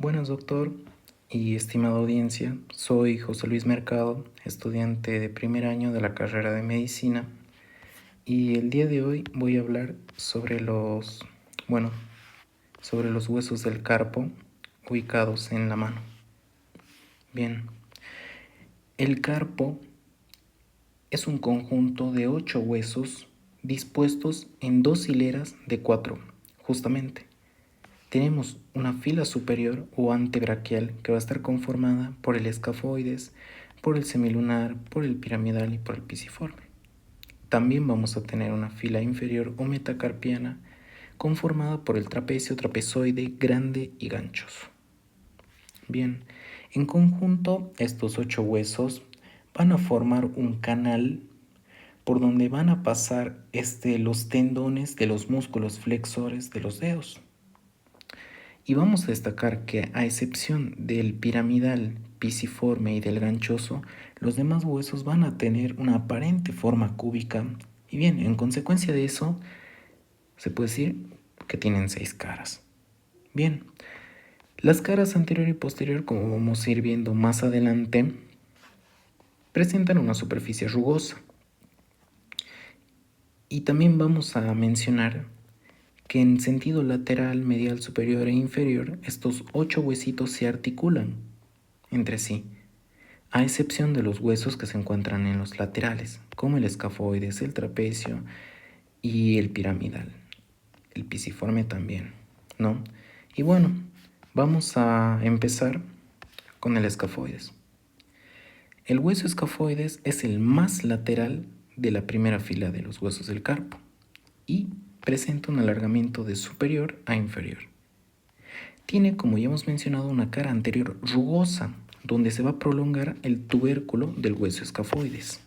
Buenas, doctor y estimada audiencia. Soy José Luis Mercado, estudiante de primer año de la carrera de medicina, y el día de hoy voy a hablar sobre los huesos del carpo ubicados en la mano. Bien, el carpo es un conjunto de 8 huesos dispuestos en 2 hileras de 4, justamente. Tenemos una fila superior o antebraquial que va a estar conformada por el escafoides, por el semilunar, por el piramidal y por el pisiforme. También vamos a tener una fila inferior o metacarpiana conformada por el trapecio, trapezoide, grande y ganchoso. Bien, en conjunto estos 8 huesos van a formar un canal por donde van a pasar los tendones de los músculos flexores de los dedos. Y vamos a destacar que, a excepción del piramidal, pisiforme y del ganchoso, los demás huesos van a tener una aparente forma cúbica. Y bien, en consecuencia de eso, se puede decir que tienen 6 caras. Bien, las caras anterior y posterior, como vamos a ir viendo más adelante, presentan una superficie rugosa. Y también vamos a mencionar que en sentido lateral, medial, superior e inferior, estos 8 huesitos se articulan entre sí, a excepción de los huesos que se encuentran en los laterales, como el escafoides, el trapecio y el piramidal, el pisiforme también, ¿no? Y bueno, vamos a empezar con el escafoides. El hueso escafoides es el más lateral de la primera fila de los huesos del carpo y presenta un alargamiento de superior a inferior. Tiene, como ya hemos mencionado, una cara anterior rugosa, donde se va a prolongar el tubérculo del hueso escafoides.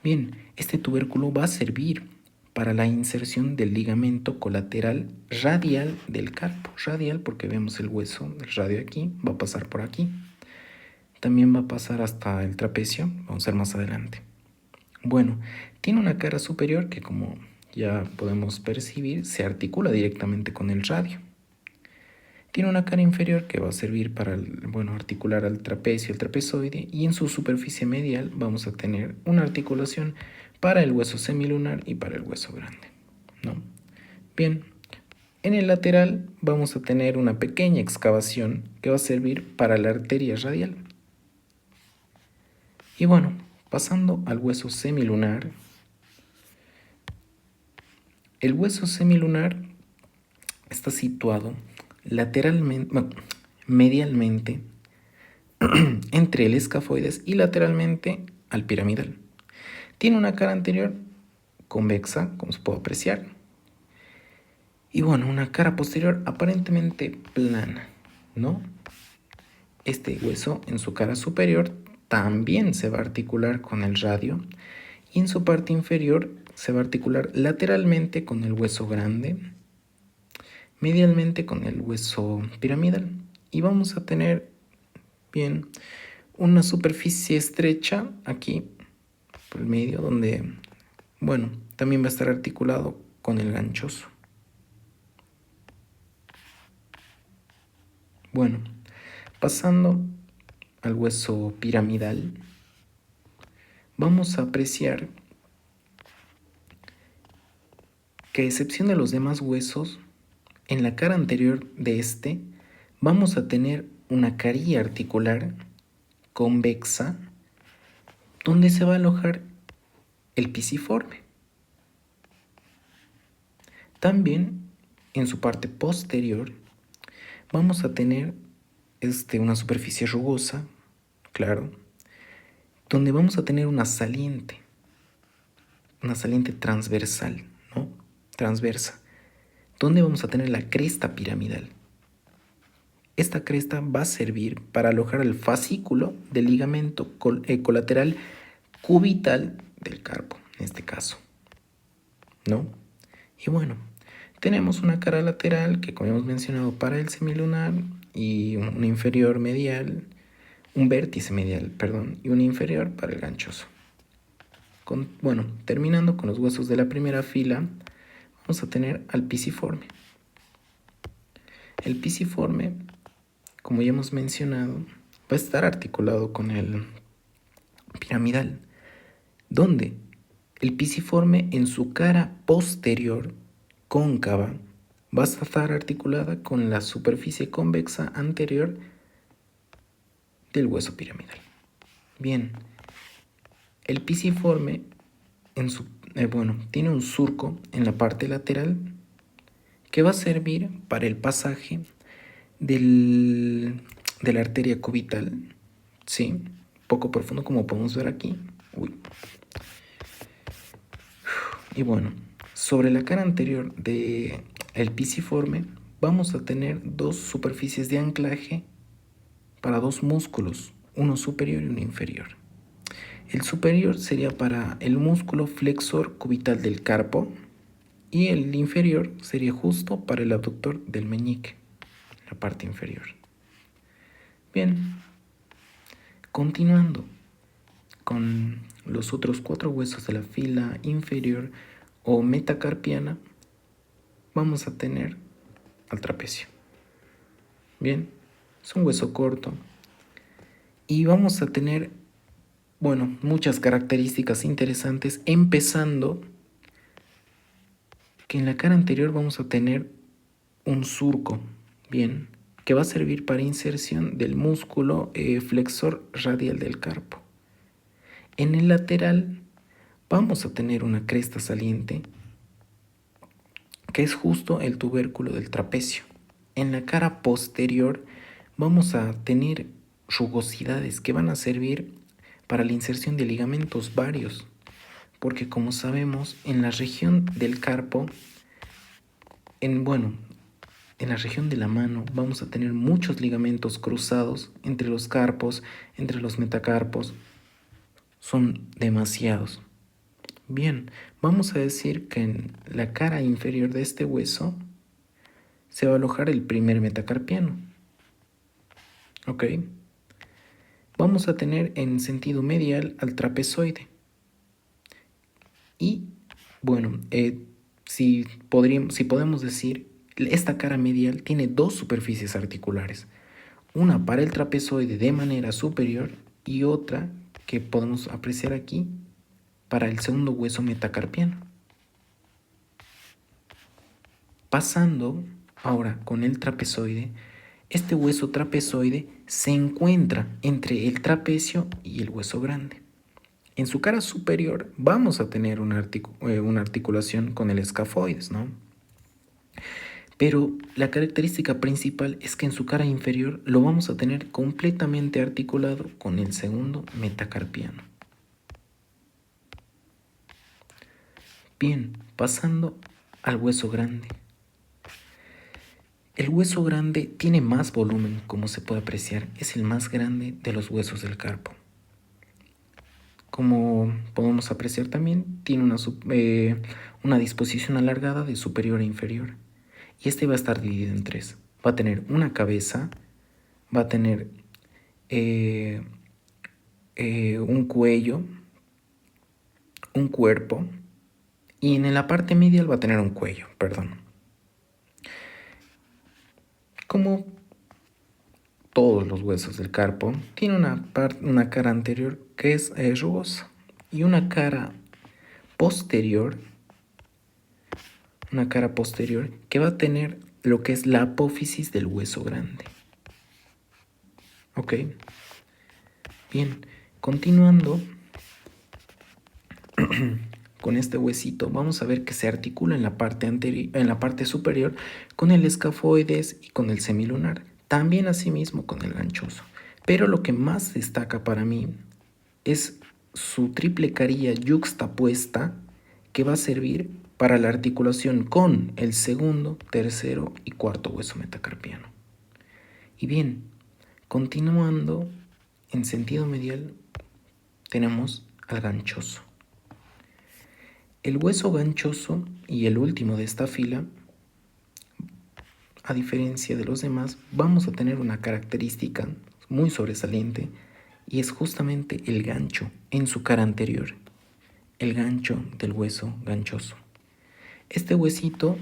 Bien, este tubérculo va a servir para la inserción del ligamento colateral radial del carpo. Radial porque vemos el hueso del radio aquí, va a pasar por aquí. También va a pasar hasta el trapecio, vamos a ver más adelante. Bueno, tiene una cara superior que, como ya podemos percibir, se articula directamente con el radio. Tiene una cara inferior que va a servir para articular al trapecio, el trapezoide, y en su superficie medial vamos a tener una articulación para el hueso semilunar y para el hueso grande, ¿no? Bien, en el lateral vamos a tener una pequeña excavación que va a servir para la arteria radial. Y bueno, pasando al hueso semilunar, el hueso semilunar está situado medialmente entre el escafoides y lateralmente al piramidal. Tiene una cara anterior convexa, como se puede apreciar, y bueno, una cara posterior aparentemente plana, ¿no? Este hueso en su cara superior también se va a articular con el radio y en su parte inferior se va a articular lateralmente con el hueso grande, medialmente con el hueso piramidal, y vamos a tener bien una superficie estrecha aquí por el medio donde, bueno, también va a estar articulado con el ganchoso. Bueno, pasando al hueso piramidal, vamos a apreciar que, a excepción de los demás huesos, en la cara anterior de este vamos a tener una carilla articular convexa donde se va a alojar el pisiforme. También en su parte posterior vamos a tener una superficie rugosa, claro, donde vamos a tener una saliente transversal, ¿no? Transversa, donde vamos a tener la cresta piramidal. Esta cresta va a servir para alojar el fascículo del ligamento colateral cubital del carpo, en este caso, ¿no? Y bueno, tenemos una cara lateral que, como hemos mencionado, para el semilunar, y un inferior medial, un vértice medial, perdón, y un inferior para el ganchoso. Terminando con los huesos de la primera fila, vamos a tener al pisiforme. El pisiforme como ya hemos mencionado, va a estar articulado con el piramidal, donde el pisiforme en su cara posterior cóncava va a estar articulada con la superficie convexa anterior del hueso piramidal. Bien, el pisiforme tiene un surco en la parte lateral que va a servir para el pasaje de la arteria cubital, ¿sí? Poco profundo, como podemos ver aquí. Y bueno, sobre la cara anterior del pisiforme vamos a tener dos superficies de anclaje para dos músculos, uno superior y uno inferior. El superior sería para el músculo flexor cubital del carpo y el inferior sería justo para el abductor del meñique, la parte inferior. Bien, continuando con los otros 4 huesos de la fila inferior o metacarpiana, vamos a tener al trapecio. Bien, es un hueso corto y vamos a tener, muchas características interesantes, empezando que en la cara anterior vamos a tener un surco, bien, que va a servir para inserción del músculo flexor radial del carpo. En el lateral vamos a tener una cresta saliente, que es justo el tubérculo del trapecio. En la cara posterior vamos a tener rugosidades que van a servir para la inserción de ligamentos varios, porque como sabemos, en la región del carpo, en la región de la mano vamos a tener muchos ligamentos cruzados entre los carpos, entre los metacarpos. Son demasiados. Bien, vamos a decir que en la cara inferior de este hueso se va a alojar el primer metacarpiano. ¿Ok? Vamos a tener en sentido medial al trapezoide. Y si podemos decir, esta cara medial tiene dos superficies articulares. Una para el trapezoide de manera superior y otra que podemos apreciar aquí para el segundo hueso metacarpiano. Pasando ahora con el trapezoide, este hueso trapezoide se encuentra entre el trapecio y el hueso grande. En su cara superior vamos a tener una articulación con el escafoides, ¿no? Pero la característica principal es que en su cara inferior lo vamos a tener completamente articulado con el segundo metacarpiano. Bien, pasando al hueso grande. El hueso grande tiene más volumen, como se puede apreciar, es el más grande de los huesos del carpo. Como podemos apreciar también, tiene una disposición alargada de superior a inferior. Y este va a estar dividido en 3. Va a tener una cabeza, va a tener un cuello, un cuerpo, y en la parte medial va a tener un cuello, Como todos los huesos del carpo, tiene una cara anterior que es rugosa y una cara posterior que va a tener lo que es la apófisis del hueso grande. ¿Ok? Bien, continuando con este huesito, vamos a ver que se articula en la parte superior con el escafoides y con el semilunar, también asimismo con el ganchoso. Pero lo que más destaca para mí es su triple carilla yuxtapuesta, que va a servir para la articulación con el segundo, tercero y cuarto hueso metacarpiano. Y bien, continuando en sentido medial, tenemos al ganchoso. El hueso ganchoso y el último de esta fila, a diferencia de los demás, vamos a tener una característica muy sobresaliente, y es justamente el gancho en su cara anterior, el gancho del hueso ganchoso. Este huesito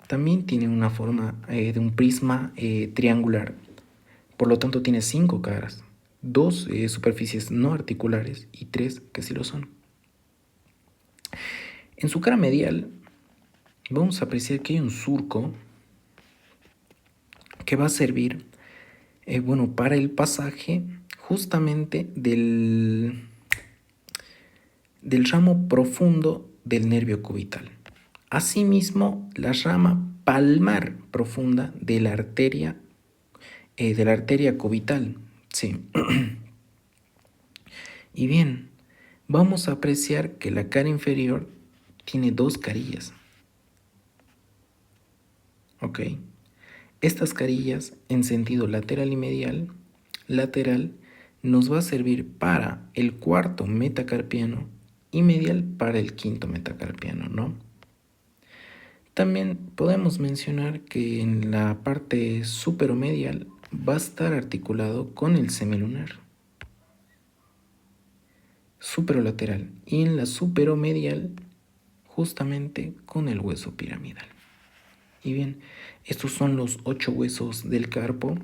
también tiene una forma de un prisma triangular, Por lo tanto, tiene 5 caras, 2 superficies no articulares y 3 que sí lo son. En su cara medial vamos a apreciar que hay un surco que va a servir para el pasaje justamente del ramo profundo del nervio cubital. Asimismo, la rama palmar profunda de la arteria cubital. Sí. Y bien, vamos a apreciar que la cara inferior tiene 2 carillas. ¿Ok? Estas carillas en sentido lateral y medial, lateral nos va a servir para el cuarto metacarpiano y medial para el quinto metacarpiano, ¿no? También podemos mencionar que en la parte superomedial va a estar articulado con el semilunar superolateral y en la superomedial justamente con el hueso piramidal. Y bien, estos son los 8 huesos del carpo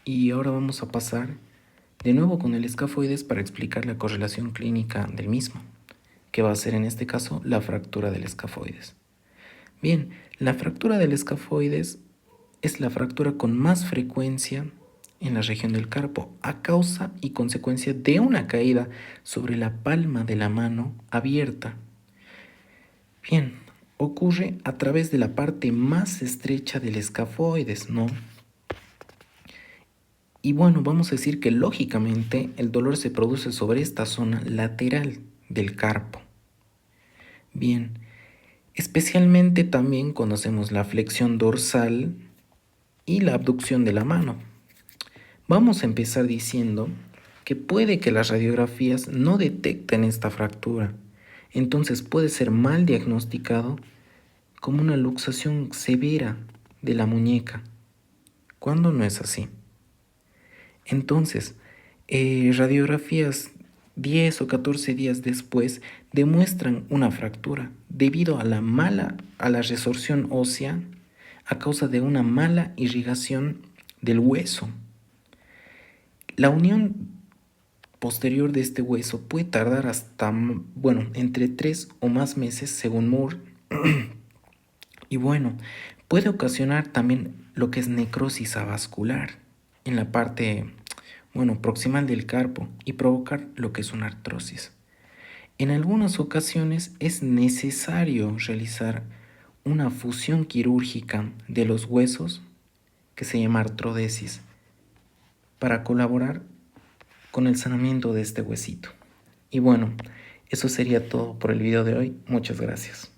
y ahora vamos a pasar de nuevo con el escafoides para explicar la correlación clínica del mismo, que va a ser en este caso la fractura del escafoides. Bien, la fractura del escafoides es la fractura con más frecuencia en la región del carpo a causa y consecuencia de una caída sobre la palma de la mano abierta. Bien, ocurre a través de la parte más estrecha del escafoides, ¿no? Y bueno, vamos a decir que lógicamente el dolor se produce sobre esta zona lateral del carpo. Bien, especialmente también conocemos la flexión dorsal y la abducción de la mano. Vamos a empezar diciendo que puede que las radiografías no detecten esta fractura, entonces puede ser mal diagnosticado como una luxación severa de la muñeca, cuando no es así. Entonces, radiografías 10 o 14 días después demuestran una fractura debido a la resorción ósea a causa de una mala irrigación del hueso. La unión posterior de este hueso puede tardar hasta, entre 3 o más meses según Moore. Y puede ocasionar también lo que es necrosis avascular en la parte, proximal del carpo y provocar lo que es una artrosis. En algunas ocasiones es necesario realizar una fusión quirúrgica de los huesos, que se llama artrodesis, para colaborar con el sanamiento de este huesito. Y eso sería todo por el video de hoy. Muchas gracias.